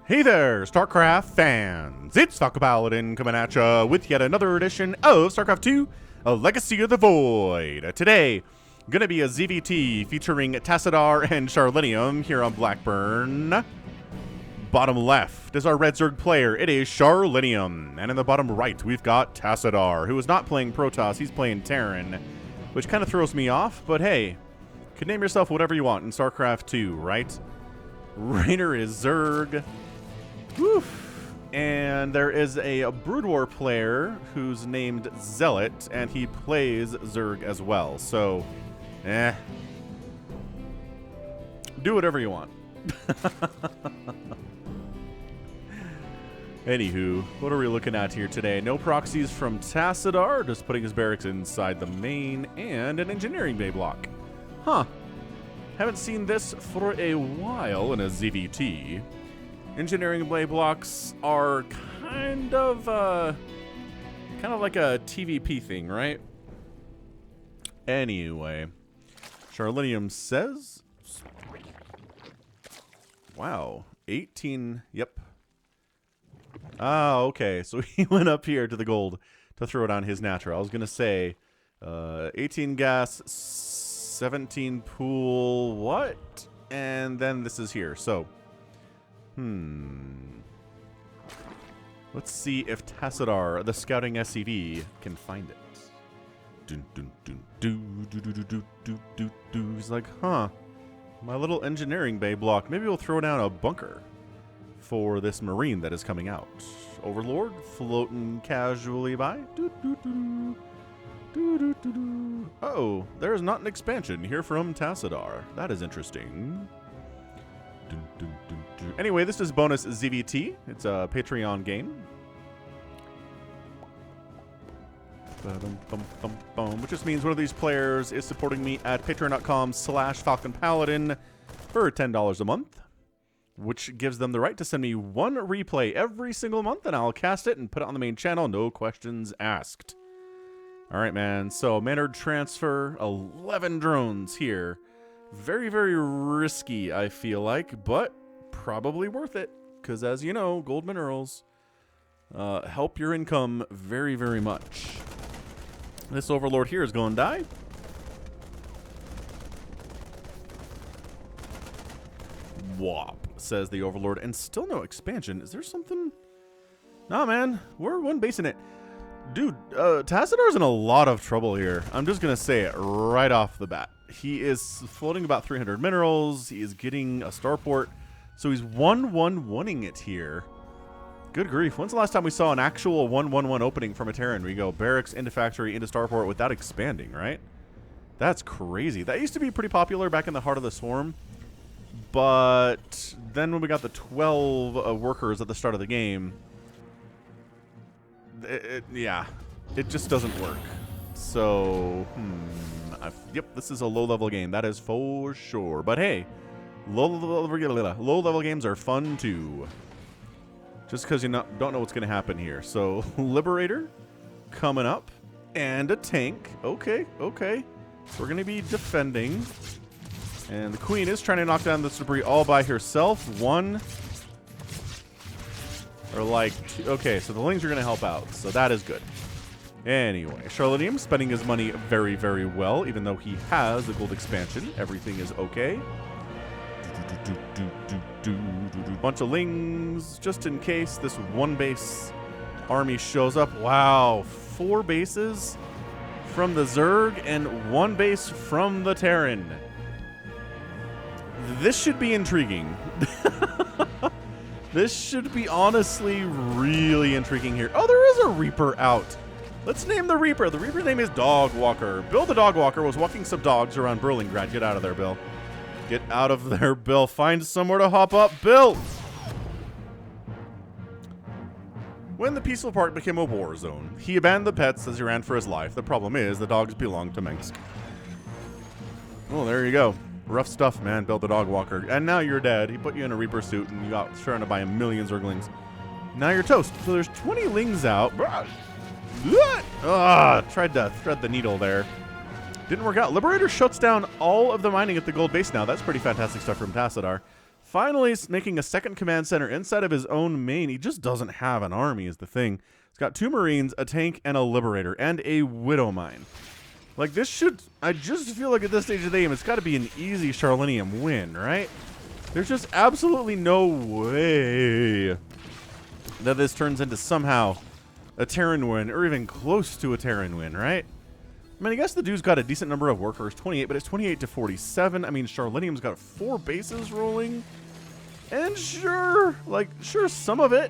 Hey there, StarCraft fans! It's Paladin coming at ya with yet another edition of StarCraft 2, A Legacy of the Void. Today, gonna be a ZVT featuring Tassadar and charlenium here on Blackburn. Bottom left is our red Zerg player. It is charlenium. And in the bottom right, we've got Tassadar, who is not playing Protoss, he's playing Terran, which kind of throws me off, but hey, you can name yourself whatever you want in StarCraft 2, right? Rainer is Zerg. Woof. And there is a Brood War player who's named Zealot, and he plays Zerg as well. So, do whatever you want. Anywho, what are we looking at here today? No proxies from Tassadar, just putting his barracks inside the main, and an engineering bay block. Huh. Haven't seen this for a while in a ZVT. Engineering bay blocks are kind of like a TVP thing, right? Anyway, charlenium says, wow, 18, yep. Ah, okay, so he went up here to the gold to throw it on his natural. I was gonna say, 18 gas, 17 pool, what? And then this is here, so, let's see if Tassadar, the scouting SCV, can find it. Dun, dun, dun, doo, doo, doo, doo, doo, doo, doo, doo. He's like, huh, my little engineering bay block. Maybe we'll throw down a bunker for this marine that is coming out. Overlord floating casually by. Doo, doo, doo, doo, doo, doo, doo. Uh-oh, there is not an expansion here from Tassadar. That is interesting. Dun, dun, dun, dun. Anyway, this is bonus ZVT. It's a Patreon game. Which just means one of these players is supporting me at patreon.com/Falcon Paladin for $10 a month, which gives them the right to send me one replay every single month, and I'll cast it and put it on the main channel, no questions asked. All right, man, so Mannered transfer, 11 drones here. Very, very risky, I feel like, but probably worth it, because as you know, gold minerals help your income very, very much. This Overlord here is going to die. Wop, says the Overlord, and still no expansion. Is there something? Nah, man, we're one base in it. Dude, Tassadar's in a lot of trouble here. I'm just going to say it right off the bat. He is floating about 300 minerals. He is getting a starport. So he's 1-1-1ing it here. Good grief. When's the last time we saw an actual 1-1-1 opening from a Terran? We go barracks into factory into starport without expanding, right? That's crazy. That used to be pretty popular back in the heart of the swarm. But then when we got the 12 workers at the start of the game, yeah, it just doesn't work. So, yep, this is a low-level game. That is for sure. But hey, low-level games are fun too. Just because you don't know what's going to happen here. So, Liberator coming up. And a tank. Okay, okay. We're going to be defending. And the Queen is trying to knock down this debris all by herself. One. Or like, okay, so the Lings are going to help out. So that is good. Anyway, charlenium spending his money very, very well, even though he has a gold expansion. Everything is okay. Bunch of Lings, just in case this one base army shows up. Wow, 4 bases from the Zerg and 1 base from the Terran. This should be intriguing. This should be honestly really intriguing here. Oh, there is a Reaper out. Let's name the Reaper. The Reaper's name is Dog Walker. Bill the Dog Walker was walking some dogs around Berlingrad. Get out of there, Bill. Get out of there, Bill. Find somewhere to hop up, Bill. When the peaceful park became a war zone, he abandoned the pets as he ran for his life. The problem is the dogs belong to Minsk. Oh, there you go. Rough stuff, man, Bill the Dog Walker. And now you're dead. He put you in a Reaper suit and you got trying to buy a million Zerglings. Now you're toast. So there's 20 Lings out. Tried to thread the needle there. Didn't work out. Liberator shuts down all of the mining at the gold base now. That's pretty fantastic stuff from Tassadar. Finally making a second command center inside of his own main. He just doesn't have an army is the thing. He's got 2 Marines, a tank, and a Liberator, and a Widow Mine. Like, this should... I just feel like at this stage of the game, it's got to be an easy charlenium win, right? There's just absolutely no way that this turns into somehow a Terran win, or even close to a Terran win, right? I mean, I guess the dude's got a decent number of workers, 28, but it's 28 to 47. I mean, charlenium's got 4 bases rolling. And sure, some of it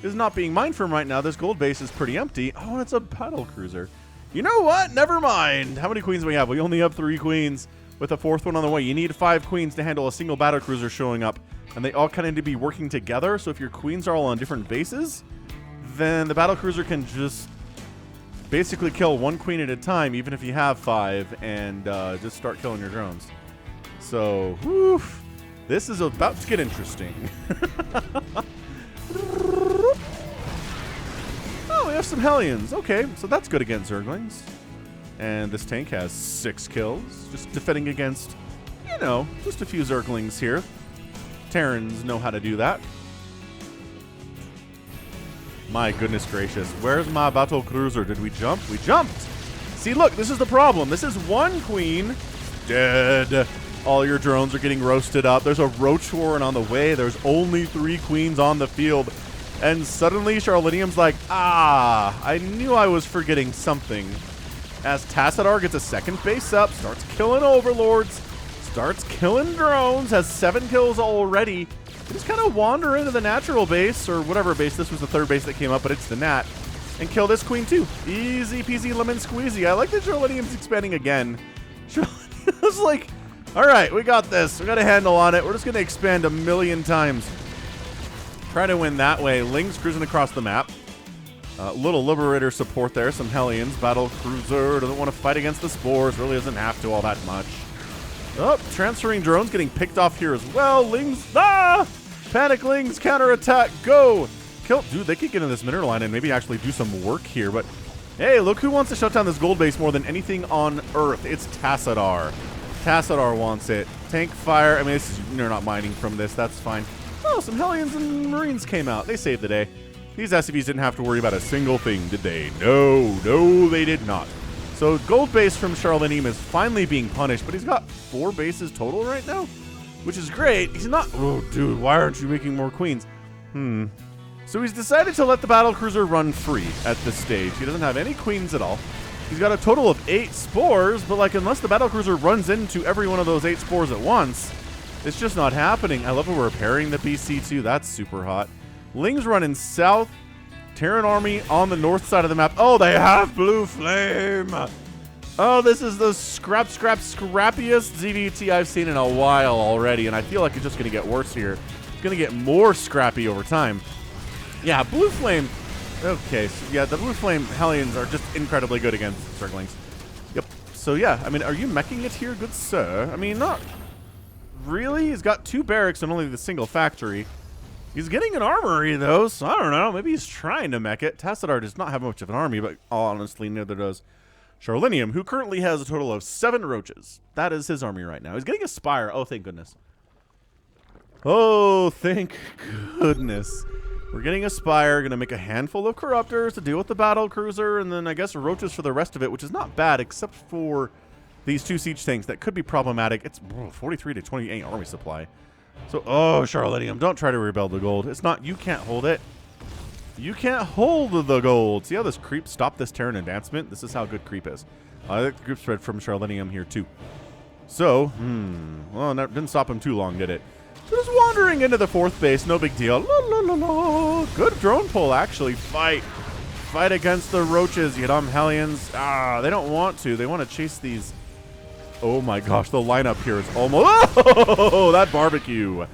is not being mined from right now. This gold base is pretty empty. Oh, it's a battle cruiser. You know what? Never mind. How many queens do we have? We only have 3 queens with a 4th one on the way. You need 5 queens to handle a single battle cruiser showing up. And they all kind of need to be working together. So if your queens are all on different bases, then the battle cruiser can just basically kill 1 queen at a time, even if you have 5, and just start killing your drones. So, whew, this is about to get interesting. Oh, we have some Hellions. Okay, so that's good against Zerglings. And this tank has 6 kills, just defending against, you know, just a few Zerglings here. Terrans know how to do that. My goodness gracious. Where's my battle cruiser? Did we jump? We jumped! See, look, this is the problem. This is 1 queen dead. All your drones are getting roasted up. There's a roach warren on the way. There's only 3 queens on the field. And suddenly charlenium's like, I knew I was forgetting something. As Tassadar gets a 2nd base up, starts killing overlords, starts killing drones, has 7 kills already. Just kind of wander into the natural base, or whatever base. This was the 3rd base that came up, but it's the nat. And kill this queen too. Easy peasy lemon squeezy. I like that charlenium's expanding again. Charlenium's like, all right, we got this. We got a handle on it. We're just going to expand 1,000,000 times. Try to win that way. Ling's cruising across the map. Little Liberator support there. Some Hellions. Battle Cruiser doesn't want to fight against the Spores. Really doesn't have to all that much. Oh, transferring drones getting picked off here as well. Lings. Panic Lings. Counterattack. Go. Kill. Dude, they could get in this mineral line and maybe actually do some work here. But hey, look who wants to shut down this gold base more than anything on Earth. It's Tassadar. Tassadar wants it. Tank fire. I mean, you're not mining from this. That's fine. Oh, some Hellions and Marines came out. They saved the day. These SCVs didn't have to worry about a single thing, did they? No, they did not. So gold base from charlenium is finally being punished, but he's got 4 bases total right now, which is great. He's not... Oh, dude, why aren't you making more queens? So he's decided to let the battle cruiser run free at this stage. He doesn't have any queens at all. He's got a total of 8 spores, but like unless the battle cruiser runs into every one of those 8 spores at once, it's just not happening. I love how we're repairing the BC too. That's super hot. Ling's running south. Terran army on the north side of the map. Oh, they have blue flame. Oh, this is the scrappiest ZVT I've seen in a while already, and I feel like it's just going to get worse here. It's going to get more scrappy over time. Yeah, blue flame. Okay, so yeah, the blue flame Hellions are just incredibly good against Zerglings. Yep. So yeah, I mean, are you meching it here, good sir? I mean, not really. He's got 2 barracks and only the single factory. He's getting an armory, though, so I don't know. Maybe he's trying to mech it. Tassadar does not have much of an army, but honestly, neither does charlenium, who currently has a total of 7 roaches. That is his army right now. He's getting a spire. Oh, thank goodness. Oh, thank goodness. We're getting a spire. Going to make a handful of corruptors to deal with the battle cruiser, and then I guess roaches for the rest of it, which is not bad, except for these 2 siege tanks. That could be problematic. It's 43 to 28 army supply. So, oh, charlenium, don't try to rebuild the gold. It's not, you can't hold it. You can't hold the gold. See how this creep stopped this Terran advancement? This is how good creep is. I like the group spread from charlenium here, too. So, well, that didn't stop him too long, did it? Just wandering into the 4th base, no big deal. La, la, la, la. Good drone pull, actually. Fight against the roaches. You get them Hellions. They don't want to. They want to chase these. Oh my gosh, the lineup here is almost... Oh, that barbecue. And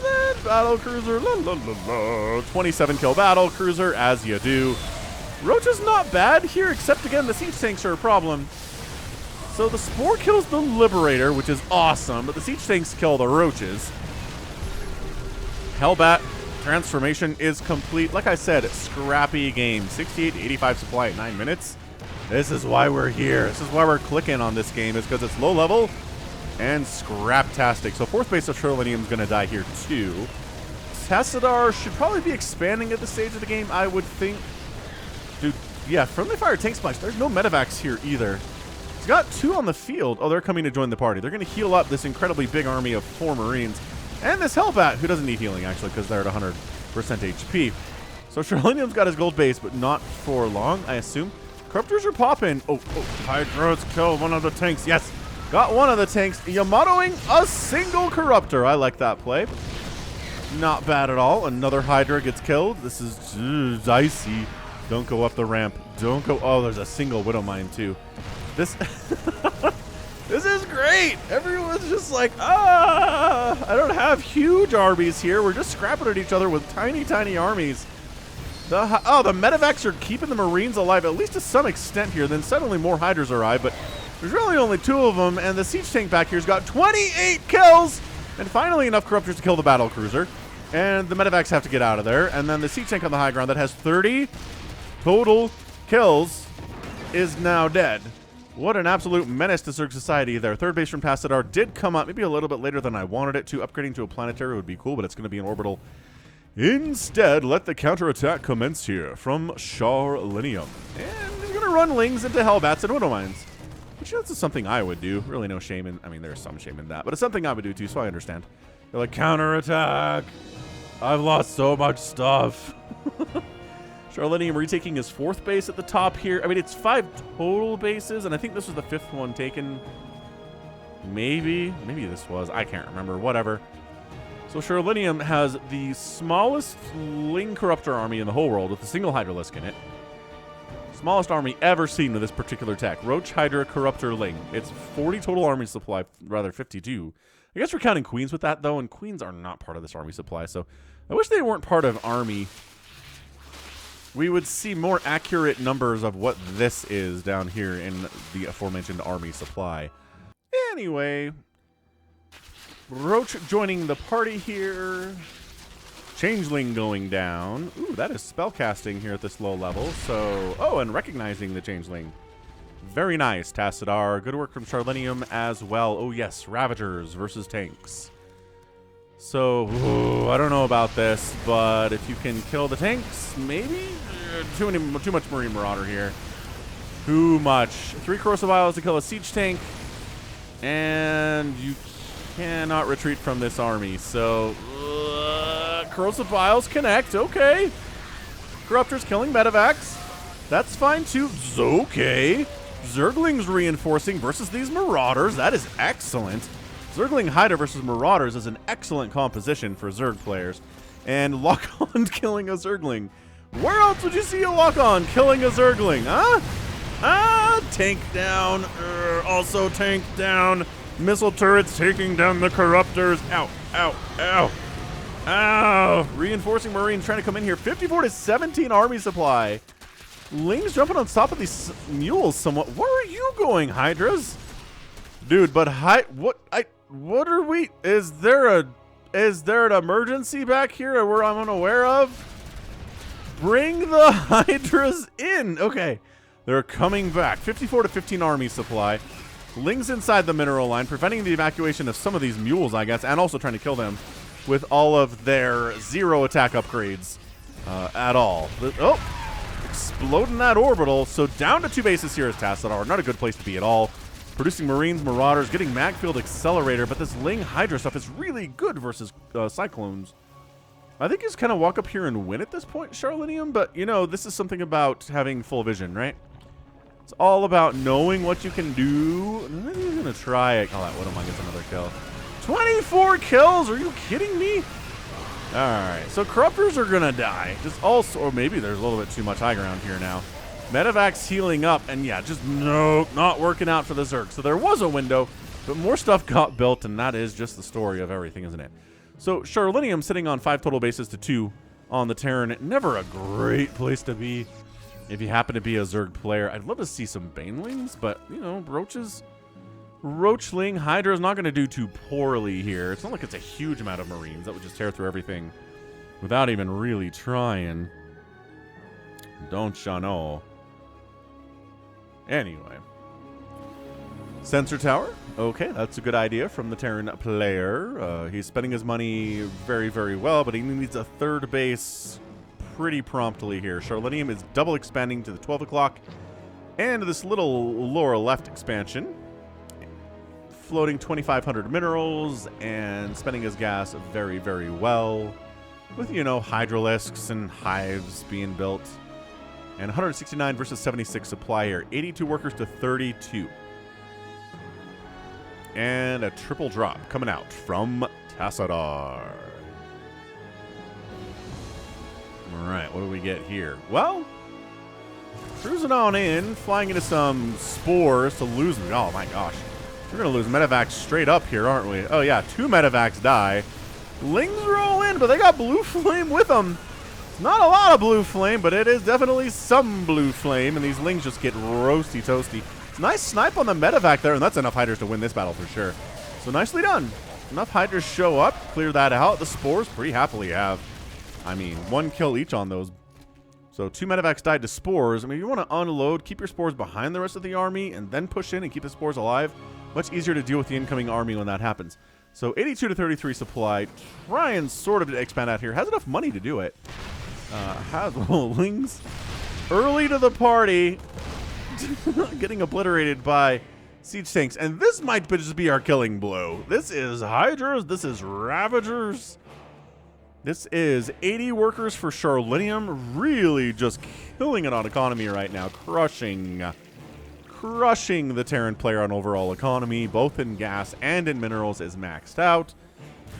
then battle cruiser. La, la, la, la. 27 kill battle cruiser, as you do. Roach is not bad here, except again, the siege tanks are a problem. So the Spore kills the Liberator, which is awesome, but the siege tanks kill the roaches. Hellbat transformation is complete. Like I said, scrappy game. 68 to 85 supply at 9 minutes. This is why we're here. This is why we're clicking on this game, is because it's low level and scraptastic. So 4th base of charlenium is going to die here too. Tassadar should probably be expanding at this stage of the game, I would think. Dude, yeah, friendly fire tank splash. There's no medevacs here either. He's got 2 on the field. Oh, they're coming to join the party. They're going to heal up this incredibly big army of 4 Marines. And this Hellbat, who doesn't need healing, actually, because they're at 100% HP. So charlenium's got his gold base, but not for long, I assume. Corruptors are popping. Oh, Hydras killed one of the tanks. Yes, got one of the tanks. Yamatoing a single Corruptor. I like that play. Not bad at all. Another Hydra gets killed. This is dicey. Don't go up the ramp. Don't go. Oh, there's a single Widow Mine, too. This this is great. Everyone's just like, I don't have huge armies here. We're just scrapping at each other with tiny, tiny armies. The medevacs are keeping the Marines alive, at least to some extent here. Then suddenly more Hydras arrive, but there's really only 2 of them, and the siege tank back here's got 28 kills, and finally enough Corruptors to kill the battle cruiser. And the medevacs have to get out of there, and then the siege tank on the high ground that has 30 total kills is now dead. What an absolute menace to Zerg society there. 3rd base from Tassadar did come up maybe a little bit later than I wanted it to. Upgrading to a planetary would be cool, but it's going to be an orbital. Instead, let the counterattack commence here from charlenium. And he's going to run Lings into Hellbats and Widow Mines. Which, this is something I would do. Really no shame in, I mean, there's some shame in that, but it's something I would do too, so I understand. They're like, counterattack. I've lost so much stuff. charlenium retaking his 4th base at the top here. I mean, it's 5 total bases, and I think this was the 5th one taken. Maybe this was. I can't remember. Whatever. So charlenium has the smallest Ling Corruptor army in the whole world with a single Hydralisk in it. Smallest army ever seen with this particular tech. Roach, Hydra, Corruptor, Ling. It's 40 total army supply, rather 52. I guess we're counting Queens with that, though, and Queens are not part of this army supply, so I wish they weren't part of army. We would see more accurate numbers of what this is down here in the aforementioned army supply. Anyway, Roach joining the party here. Changeling going down. Ooh, that is spellcasting here at this low level. So, and recognizing the Changeling. Very nice, Tassadar. Good work from charlenium as well. Oh, yes, Ravagers versus tanks. So, I don't know about this, but if you can kill the tanks, maybe? Too much Marine Marauder here. Too much. 3 Corrosive Vials to kill a siege tank. And you cannot retreat from this army. So, Corrosive Vials connect. Okay. Corruptors killing medevacs. That's fine, too. Okay. Zerglings reinforcing versus these Marauders. That is excellent. Zergling Hydra versus Marauders is an excellent composition for Zerg players. And Lock-On killing a Zergling. Where else would you see a Lock-On killing a Zergling, huh? Tank down. Also tank down. Missile turrets taking down the Corruptors. Ow, ow, ow. Ow. Reinforcing Marines trying to come in here. 54 to 17 army supply. Ling's jumping on top of these mules somewhat. Where are you going, Hydras? Dude, but what are we? Is there an emergency back here where I'm unaware of? Bring the Hydras in. Okay, they're coming back. 54 to 15 army supply. Ling's inside the mineral line, preventing the evacuation of some of these mules, I guess, and also trying to kill them with all of their 0 attack upgrades at all. Exploding that orbital. So down to 2 bases here is Tassadar. Not a good place to be at all. Producing Marines, Marauders, getting Magfield Accelerator, but this Ling Hydra stuff is really good versus Cyclones. I think he's kind of walk up here and win at this point, charlenium, but, you know, this is something about having full vision, right? It's all about knowing what you can do. I think he's going to try it. Oh, that Widow Mine gets another kill. 24 kills? Are you kidding me? Alright, so Corruptors are going to die. Just also, or maybe there's a little bit too much high ground here now. Medevac's healing up, and yeah, just nope, not working out for the Zerg. So there was a window, but more stuff got built, and that is just the story of everything, isn't it? So charlenium sitting on 5 total bases to 2 on the Terran. Never a great place to be if you happen to be a Zerg player. I'd love to see some Banelings, but, you know, Roachling Hydra is not going to do too poorly here. It's not like it's a huge amount of Marines. That would just tear through everything without even really trying. Don't ya know? Anyway. Sensor tower. Okay, that's a good idea from the Terran player. He's spending his money very, very well, but he needs a third base pretty promptly here. Charlenium is double expanding to the 12 o'clock. And this little lower left expansion. Floating 2,500 minerals and spending his gas very, very well. With, you know, hydralisks and hives being built. And 169 versus 76 supply here. 82 workers to 32. And a triple drop coming out from Tassadar. All right, what do we get here? Well, cruising on in, flying into some spores to lose. Oh my gosh. We're going to lose medevacs straight up here, aren't we? Oh yeah, 2 medevacs die. Lings roll in, but they got blue flame with them. It's not a lot of blue flame, but it is definitely some blue flame, and these lings just get roasty toasty. Nice snipe on the medevac there, and that's enough hydras to win this battle for sure. So nicely done. Enough hydras show up, clear that out. The spores pretty happily have, I mean, 1 kill each on those. So 2 medevacs died to spores. I mean, if you want to unload, keep your spores behind the rest of the army, and then push in and keep the spores alive. Much easier to deal with the incoming army when that happens. So 82 to 33 supply. Try and sort of expand out here. Has enough money to do it. Has lings early to the party. Getting obliterated by siege tanks. And this might just be our killing blow. This is hydras. This is ravagers. This is 80 workers for charlenium. Really just killing it on economy right now. Crushing the Terran player on overall economy. Both in gas and in minerals is maxed out.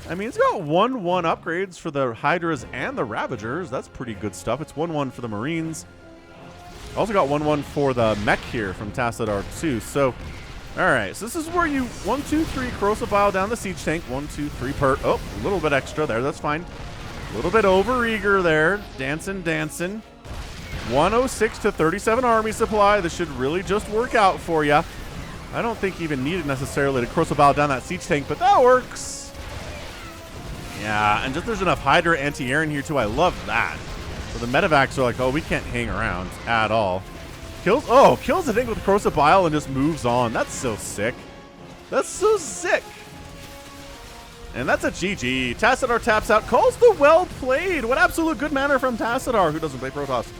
I mean, it's got 1-1 upgrades for the hydras and the ravagers. That's pretty good stuff. It's 1-1 for the marines. Also got 1-1 for the mech here from Tassadar too. So, all right. So this is where you 1, 2, 3 corrosive bile down the siege tank. 1, 2, 3 per. Oh, a little bit extra there. That's fine. A little bit over eager there. Dancing. 106 to 37 army supply. This should really just work out for you. I don't think you even needed necessarily to corrosive bile down that siege tank, but that works. Yeah, and just there's enough Hydra anti-air in here too. I love that. So the medevacs are like, oh, we can't hang around at all. Kills the thing with corrosive bile and just moves on. That's so sick. That's so sick. And that's a GG. Tassadar taps out. Calls the well played. What absolute good manner from Tassadar, who doesn't play Protoss.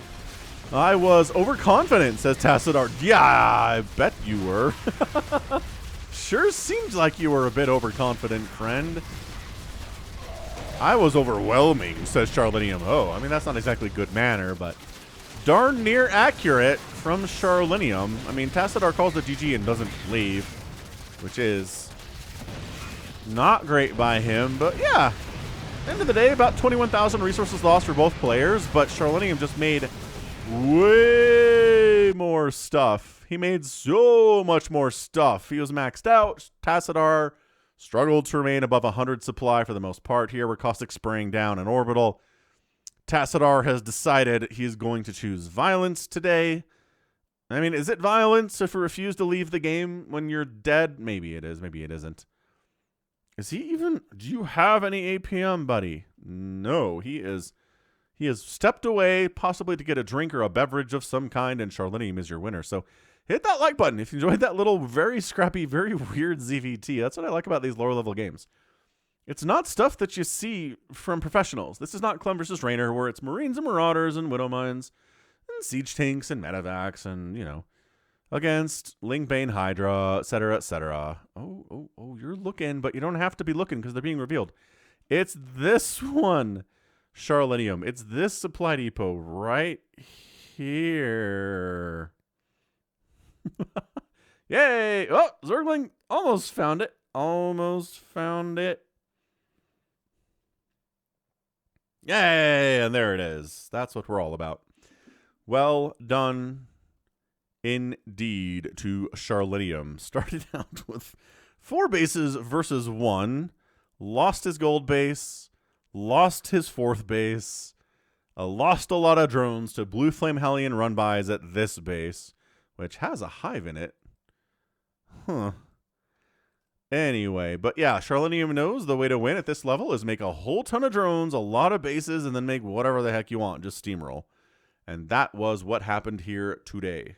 I was overconfident, says Tassadar. Yeah, I bet you were. Sure seems like you were a bit overconfident, friend. I was overwhelming, says charlenium. Oh, I mean, that's not exactly good manner, but darn near accurate from charlenium. I mean, Tassadar calls the GG and doesn't leave, which is not great by him. But yeah, end of the day, about 21,000 resources lost for both players, but charlenium just made way more stuff. He made so much more stuff. He was maxed out. Tassadar struggled to remain above 100 supply for the most part here. We're caustic spraying down an orbital. Tassadar has decided he's going to choose violence today. I mean, is it violence if you refuse to leave the game when you're dead? Maybe it is. Maybe it isn't. Is he even... Do you have any APM, buddy? No, he is... He has stepped away, possibly to get a drink or a beverage of some kind, and charlenium is your winner. So hit that like button if you enjoyed that little very scrappy, very weird ZVT. That's what I like about these lower level games. It's not stuff that you see from professionals. This is not Clem versus Rainer, where it's Marines and Marauders and Widow Mines and Siege Tanks and Medevacs and, you know, against Lingbane Hydra, etc., etc. Oh, you're looking, but you don't have to be looking because they're being revealed. It's this one. Charlenium. It's this supply depot right here. Yay! Oh, Zergling almost found it. Almost found it. Yay! And there it is. That's what we're all about. Well done indeed to Charlenium. Started out with 4 bases versus 1. Lost his gold base. Lost his 4th base, lost a lot of drones to Blue Flame Hellion run-bys at this base, which has a hive in it. Huh. Anyway, but yeah, charlenium knows the way to win at this level is make a whole ton of drones, a lot of bases, and then make whatever the heck you want, just steamroll. And that was what happened here today.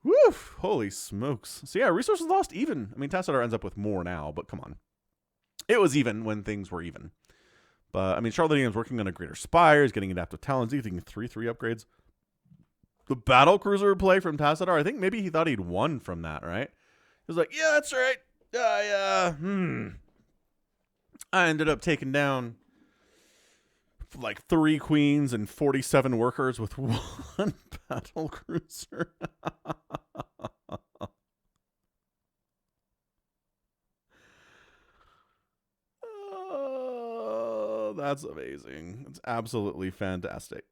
Woof! Holy smokes. So yeah, resources lost even. I mean, Tassadar ends up with more now, but come on. It was even when things were even. But, I mean, charlenium's working on a greater spires, getting adaptive talents, even 3/3 upgrades. The battle cruiser play from Tassadar, I think maybe he thought he'd won from that, right? He was like, yeah, that's right. I ended up taking down like 3 queens and 47 workers with 1 battle cruiser. Oh, that's amazing. It's absolutely fantastic.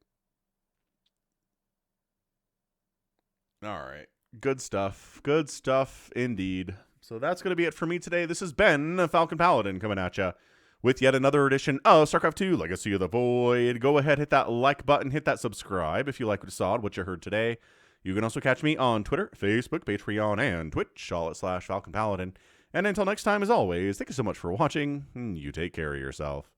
All right. Good stuff. Good stuff indeed. So that's going to be it for me today. This has been Falcon Paladin coming at you with yet another edition of StarCraft 2 Legacy of the Void. Go ahead, hit that like button, hit that subscribe if you like what you saw, what you heard today. You can also catch me on Twitter, Facebook, Patreon, and Twitch, all at /Falcon Paladin. And until next time, as always, thank you so much for watching. You take care of yourself.